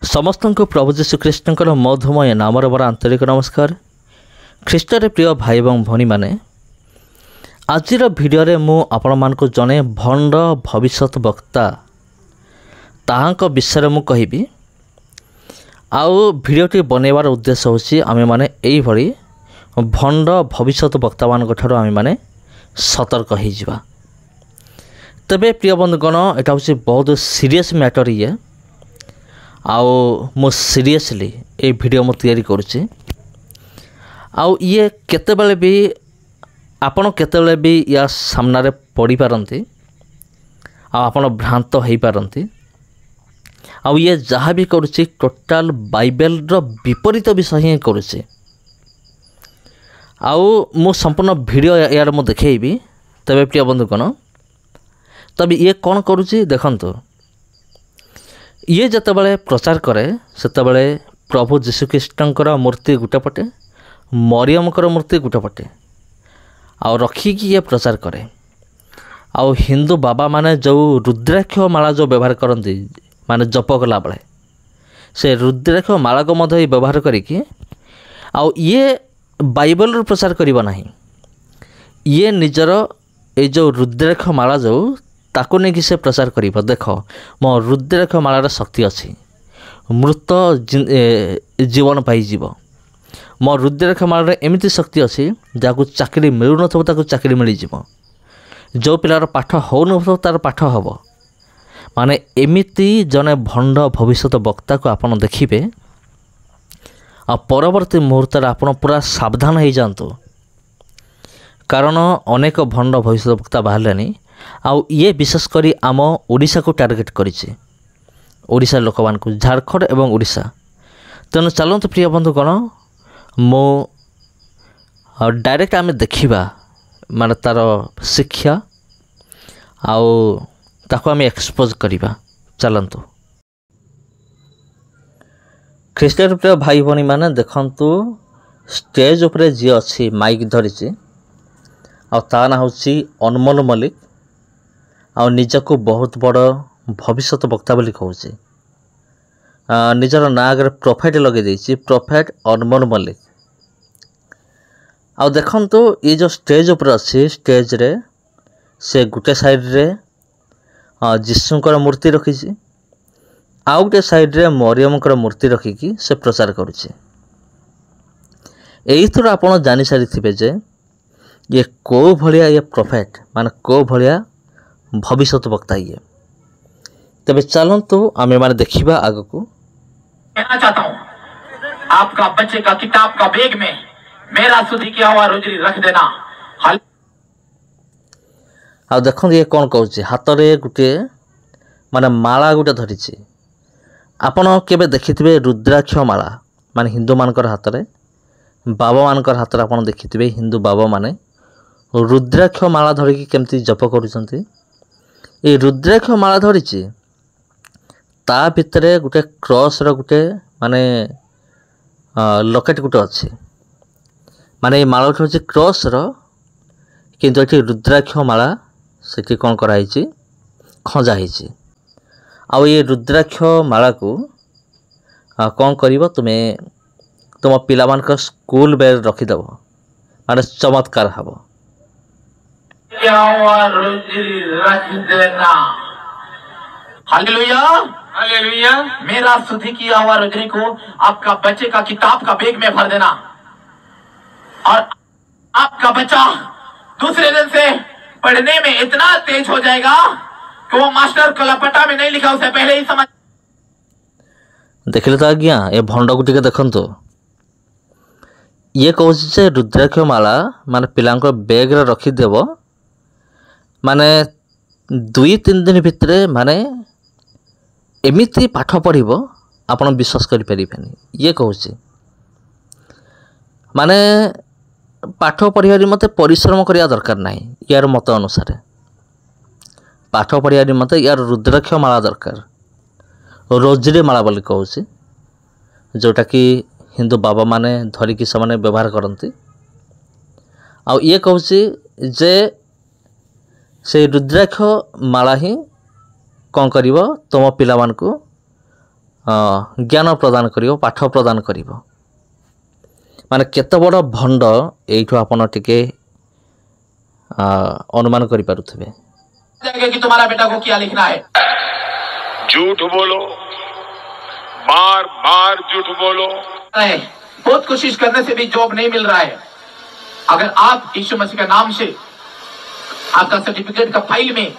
समस्त को प्रभु जीशुख्रीष्टर मधुमय नामर बड़ आंतरिक नमस्कार। ख्रीष्टर प्रिय भाई और भौणी मैंने आज भिडियो मु आपण मानक जने भंड भविष्यत वक्ता ताहां विषय मु कहिबी। आउ भिडियोटी बनैबार उद्देश्य होछि आमे माने एई भली भंड भविष्यत वक्ता मान ठारो आमे माने सतर्क हो जिबा। तबे प्रिय बंधुगण एटा होछि बहुत सीरियस मैटर ये आउ मो सीरियसली ए वीडियो मु तैयारी करुछि। आउ ये केतेबेले भी आपण केतेबेले भी या सामना रे पड़ी पारंती आपण भ्रांत होई पारंती। आउ ये जहाँ भी करुछि टोटाल बाइबल रो विपरीत विषय ही करुछि। आउ मु संपूर्ण वीडियो यार मु देखैबी। तबे प्रिय बंधुगण तबे ये कौन करुछि देखंतु। ये जतबले प्रचार करे सेतबले प्रभु जीशुख्रीष्टर मूर्ति गुटे पटे मरियमकर मूर्ति गुटे पटे आउ रखिकी ये प्रचार करे। आउ हिंदू बाबा माने जो रुद्राक्ष माला जो व्यवहार करती माने जप कला बेले से रुद्राक्ष माला को मध्य व्यवहार करिकी आउ ये बाइबल रो प्रचार करिबा नाही। ये निजर ए जो रुद्राक्ष माला जो ताको नहीं कि से प्रचार करिबा। देख मो रुद्राक्ष मालार शक्ति अच्छी मृत जीवन पाई जीव। मो रुद्राक्ष मालार एमती शक्ति अच्छी जहाँ चाकरी मिलू न ताको चाकरी मिल जीव। जो पिलार पाठ हो न तार पाठ हम माने एमिती जने भंड भविष्यत वक्ता को आपन देखिबे। आ परवर्ती मुहूर्त आपन पूरा सावधान हो जातु कारण अनेक भंड भविष्यत वक्ता बाहरले। आउ ये विशेषकर आम ओडिशा को टार्गेट करिछि ओडिशा लोक मान को झारखंड एवं ओडिशा। तेणु चलते प्रिय बंधुगण मो डायरेक्ट आम देखा माने तार शिक्षा आउ ताको आम एक्सपोज करिबा। चलतु ख्रीष्टर प्रिय भाई भनी माने देखंतु स्टेज उपरे जी अच्छी माइक धरिछि आ ता ना होछि अनमोल मल्लिक आ निजको बहुत बड़ भविष्यत वक्ता बोली कहूँ। निजर ना आगे प्रोफेट लगे देछि प्रोफेट अनमोल मल्लिक। आ देखंतु ये जो स्टेज ऊपर अच्छी स्टेज रे से गुटे साइड रे जीशुकर मूर्ति रखी आउ गोटे साइड रे मरियमकर मूर्ति रखिकी से प्रचार करुछि। एई थोड़ा आपण जानि सारी थिबे जे ये को भलिया ये प्रोफेट माने को भलिया भविष्यत वक्ता ये। तबे चलंतु आमे माने देखिबा आगो को। कहना चाहता हूँ आपका बच्चे का किताब का बैग में मेरा सुधी की हवा रोजरी रख देना। आ देखो ये कौन कहूँ हाथ रे गुटे माने माला गुटे धरिछि। आपण केबे देखिथिबे रुद्राक्ष माला माने हिंदू मानकर हाथ रे बाबा मानकर हाथ रे आपण देखिथिबे हिंदू बाबा माने रुद्राक्ष माला धरिकी केमती जप करूछंती। ये रुद्राक्ष माला धरिछि ता भितरे गुटे क्रॉस रो गुटे माने लकेट गुटे अछि माने ये माला होछि क्रॉस रो किंतु एठी रुद्राक्ष माला सेठी कोन करा हिछि खंजा हिछि। आ ये रुद्राक्ष माला को कोन करिवो तुमे तुम पिला मान का स्कूल बेल रखी दबो माने चमत्कार हबो। Hallelujah hallelujah. मेरा सुधी की आवा रोजरी को आपका बच्चे का किताब का बैग में भर देना और आपका बच्चा दूसरे दिन से पढ़ने में इतना तेज हो जाएगा कि वो मास्टर कलापटा में नहीं लिखा उसे पहले ही समझ। देखले तो आज्ञा ये भंड को टिके देखंतु। ये कहूँ से रुद्राक्ष माला माने पिलांको बैग रे रखी देबो माने 2-3 दिन भितरे माने एमिती पाठ पढ़िबो आपण विश्वास करि परिबेनी। ये कहूँ माने पाठ पढ़ियारी मते परिश्रम करिया दरकार नाही। यार मत अनुसार पाठ पढ़ियारी मते यार रुद्राक्ष माला दरकार रोजरी माला बोली कहूँ जोटा कि हिंदू बाबा माने धरिकी से व्यवहार करती। आउ ये कहूँ जे से रुद्राक्ष माला ही कौन करिवो तुम पिला मान को ज्ञान प्रदान करिवो पाठ प्रदान करिवो माने केते बड़ भंड एइठो आपण टिके अनुमान करि पारुथबे कि तुम्हारा बेटा को क्या लिखना है। झूठ बोलो, बार बार झूठ बोलो। बहुत कोशिश करने से भी जॉब नहीं मिल रहा है। अगर आप यीशु मसीह के नाम से आपका सर्टिफिकेट का फाइल में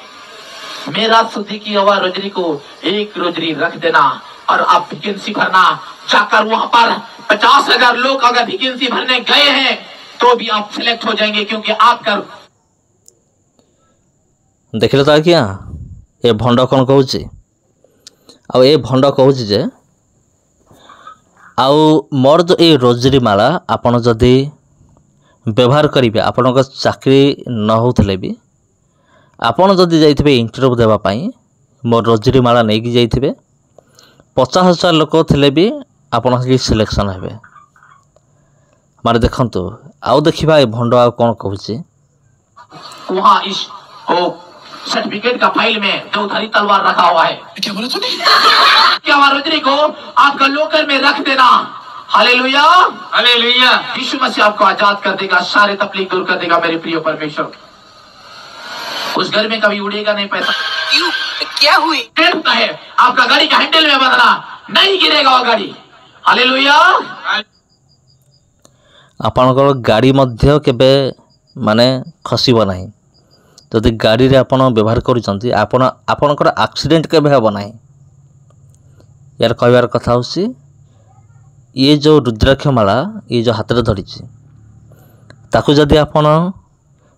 मेरा सुधीकी आवाज रोजरी को 1 रोजरी रख देना और आप वैकेंसी भरना। जाकर वहां पर 50,000 लोग अगर वैकेंसी भरने गए हैं तो भी आप सिलेक्ट हो जाएंगे, क्योंकि आपका देखिले तो आज्ञा ए भंड कौन कहूँ आ ए भंड कहूँ जे आउ मोर जो ये रोजरी माला आपण जदि व्यवहार करेंगे आपण चाकरी न होते भी आपण जदि जाइए इंटरव्यू देवाई मोर रोजरी माला नहीं जाइए 50,000 लोक थे भी आपण सिलेक्शन हे मारे देखु आउ देखा भंड आ कौन कहूँ वहां इस सर्टिफिकेट का फाइल में दो-धारी तलवार रखा हुआ है। क्या बोला तूने? क्या रोजरी को आपका लोकर में रख देना। Hallelujah hallelujah. यीशु मसीह आपको आजाद कर देगा, सारे तकलीफ दूर कर देगा। मेरे प्रिय परमेश्वर, उस घर में कभी उड़ेगा नहीं पैसा। क्यों? क्या हुई? होता है आपका गाड़ी का हैंडल में बंधना, नहीं गिरेगा वो गाड़ी। हालेलुया। आपनकर गाड़ी मध्य केबे माने खसिबो नाही। जदि गाड़ी रे आपण व्यवहार करूचंती आपणकर एक्सीडेंट केबे हेबो नाही। यार कहबार कथा होसी ये जो रुद्राक्ष माला ये जो हाथ में धरी ताकू जदि आपण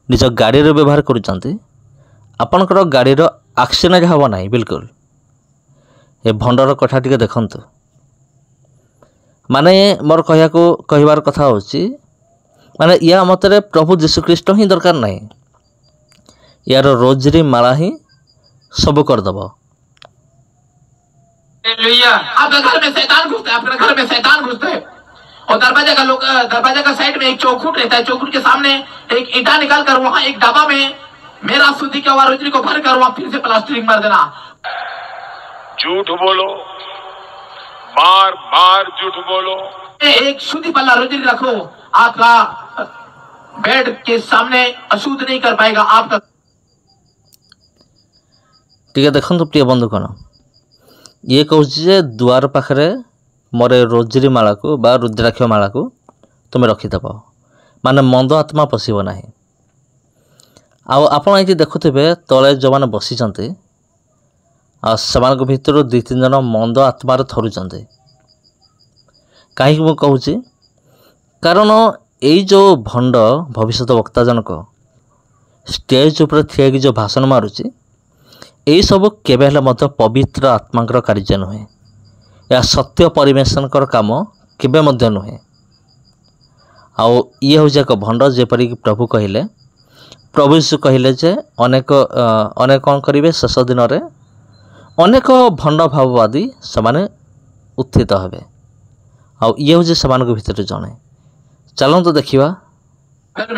निज गाड़ी रे व्यवहार करूचंती आपणकर गाड़ी रो एक्सीडेंट हेबो नाही। बिल्कुल ए भंडर कथा टिके देखंतु। माने मोर कहबार कथा होची माने या मतरे प्रभु जीशु ख्रीष्ट ही दरकार नहीं, यार रोजरी माला ही सब कर दबो। आपका घर में शैतान घुसता है, आपके घर में शैतान घुसता है और दरवाजा का साइड में एक चौखुट रहता है। चौखुट के सामने एक ईंटा निकाल कर वहां एक डब्बा में मेरा शुद्धि के आवाज रोजरी को भर कर वहां फिर से प्लास्टिक मार देना। झूठ बोलो, बार बार झूठ बोलो। एक शुद्धि पल्ला रोजरी रखो, आपका बेड के सामने अशुद्ध नहीं कर पाएगा आपका। टिके देखो प्रिय बंधुगण, ये कहूँ दुआर पाखे मोर रोजरी माला को बा रुद्राक्ष माला को तुम रखिदेव, माने मंद आत्मा पशिब ना। आपण ये देखुवे तले जो मैंने बसी से भितर 2-3 जन मंद आत्मार थरुंट। कहीं कहूँ कारण यही जो भंड भविष्य वक्ता जनक स्टेज उपर ठिया जो भाषण मारुची यही सब केबे पवित्र आत्मा कार्य नुहे, या सत्य परिवेशन काम केबे मध्य नुहे। आउ ये हूँ एक भंड जेपरिक प्रभु कहले, प्रभु यीशु कहले जे अनेक कौन करेंगे शेष दिन में अनेक भंड भाववादी से उत्थित हेबे। आउ ये हूँ से भितर जड़े। चलो तो देखिए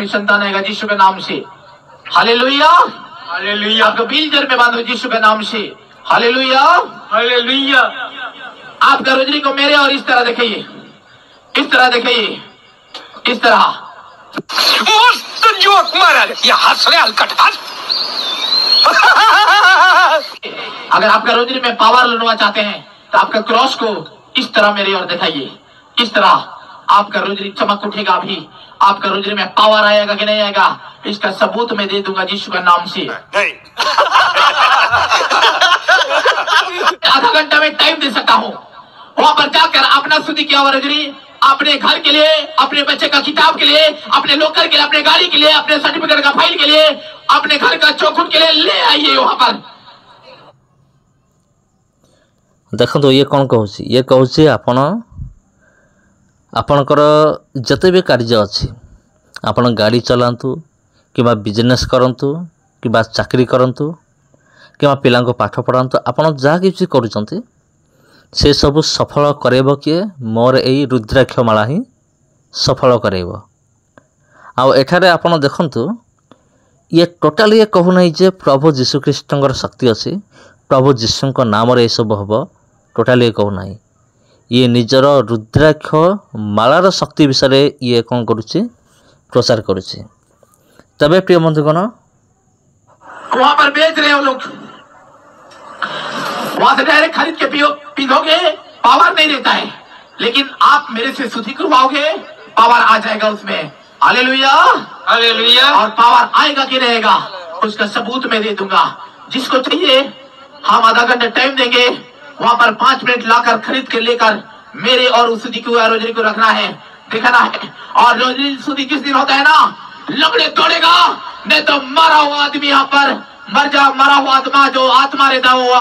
संतान आएगा यीशु के नाम से। Hallelujah hallelujah. आपका बिलजर में बांधो यीशु के नाम से। Hallelujah hallelujah. आपका रोजरी को मेरे और इस तरह देखिए, इस तरह देखिए, इस तरह मस्त जोक मारा ये हंस रहे हलकट हंस। अगर आपका रोजरी में पावर लेना चाहते हैं तो आपका क्रॉस को इस तरह मेरी ओर दिखाइए। इस तरह आपका रोजरी चमक उठेगा। भी आपका रोजरी में पावर आएगा कि नहीं आएगा, इसका सबूत मैं दे दूंगा यीशु के नाम से। आधा घंटा में टाइम दे सकता हूँ। वहां पर जाकर अपना शुद्धि किया हुआ रोजरी अपने घर के लिए, अपने बच्चे का किताब के लिए, अपने लोकर के लिए, अपने गाड़ी के लिए, अपने सर्टिफिकेट का फाइल के लिए, अपने घर का चौखुट के लिए ले आइए। वहां पर देखो ये कौन कहूँ, ये कहूँ आपणकर जते भी कार्य अच्छी आपण गाड़ी चलातु कि बिजनेस करंतु कि चाकरी करंतु कि पिला पाठ पढ़ातु, आपण जहाँ कि करुँच से सब सफल करेब किए मोर यही रुद्राक्ष माला ही सफल करेब। आउ एठारे आपण देखंतु ये टोटाली ये कहूना जे प्रभु जीशु ख्रीष्टर शक्ति अच्छी, प्रभु जीशु नाम ये सब हम टोटाली कहूना ये निजर रुद्राक्ष मालार शक्ति विषय ये कौन करुच्ची प्रचार करुच्ची। तबे प्रिय बंधुगण वहां पर बेच रहे हो लोग, वहां से डायरेक्ट खरीद के पीओगे, पावर नहीं रहता है, लेकिन आप मेरे से शुद्धि करवाओगे, पावर आ जाएगा उसमें। Hallelujah hallelujah. और पावर आएगा कि रहेगा उसका सबूत मैं दे दूंगा। जिसको चाहिए हम आधा घंटा टाइम देंगे, वहां पर 5 मिनट लाकर खरीद के लेकर मेरे और उस शुद्धि को रोजरी को रखना है, दिखाना है। और रोजरी शुद्धि किस दिन होता है ना, लंगड़े तोड़ेगा, नहीं तो मरा हुआ आदमी यहाँ पर मर जा, मरा हुआ आत्मा जो आत्मा रहता हुआ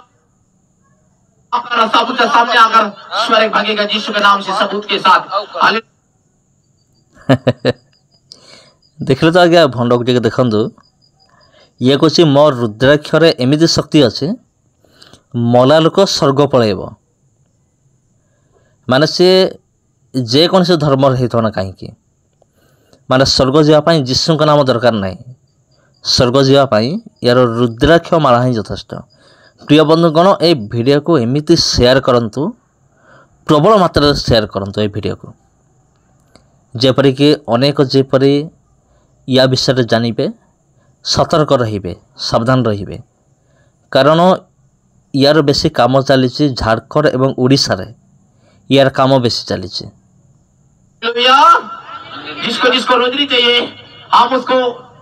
सबूत के सामने आकर स्वर्ग भागेगा यीशु के नाम से सबूत के साथ। देखले तो आज्ञा भंड को देखु ये कौन मो रुद्राक्षर एमती शक्ति अच्छे मला लोक स्वर्ग पलैब माने सी जेकोसी से धर्म होना कहीं माने स्वर्ग जावाई जीशु का नाम दरकार ना, स्वर्ग जावाई यार रुद्राक्ष माला ही यथेष्ट। प्रिय बंधुगण ए वीडियो को एमती शेयर करंतु, प्रबल मात्रा शेयर करंतु ए वीडियो को, जेपरिक अनेक जेपरी या विषय जानिबे, सतर्क रहिबे, सावधान रहिबे। कारण यार बेसी काम चली झारखंड एवं उड़ीसा रे यार काम बेसी चली। जिसको जिसको रोजरी चाहिए हम उसको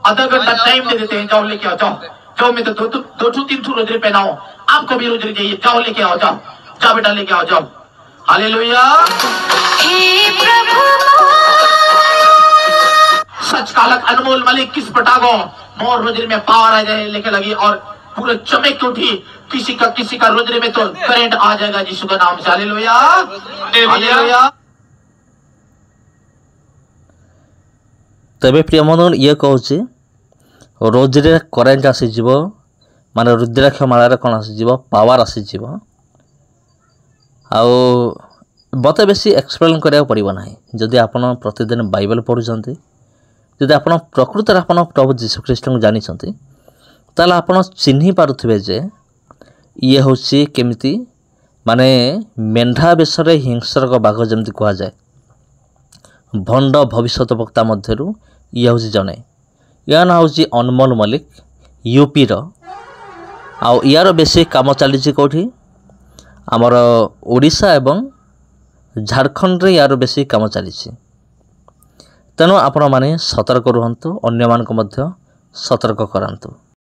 आधा घंटा टाइम दे देते हैं, जाओ लेके आओ, जाओ जाओ, मैं तो 2-3 रोजरी पहनाओ, आपको भी रोजरी चाहिए, जाओ लेके आओ, जाओ जाओ बेटा लेके आओ, जाओ। हालेलुया। सच कालक अनमोल मलिक किस पटागो मोर रोजरी में पावर आ जाए लेके लगी और पूरे चमक उठी, किसी का रोजरी में तो करंट आ जाएगा यीशु का नाम से। Hallelujah hallelujah. तबे प्रिय बंधुगण ये कहूँ रोजरी करेन्ट आसीज माने रुद्राक्ष मालार कौन आसीज पावर आसीज आते बेसी एक्सप्लेन करा पड़ो ना। जदि आप प्रतिदिन बाइबल पढ़ुंट, जदि आप प्रकृत आप प्रभु जीशुख्रीष्ट को जानी ताल आप चिन्ह पारुथिबे जे ये हूँ केमिति माने मेंढा बेशरे हिंसक बाघ जमती कह जाए, भंड भविष्यत वक्ता मध्यरु ये हूँ जने, या ना हूँ अनमोल मलिक यूपी आउ यार बेसी काम चली कौटी आमर ओडिशा एवं झारखंड रे यार बेसी काम चली। तेणु आपण माने सतर्क रुहंतु, अन्य मानक मध्य सतर्क करांतु।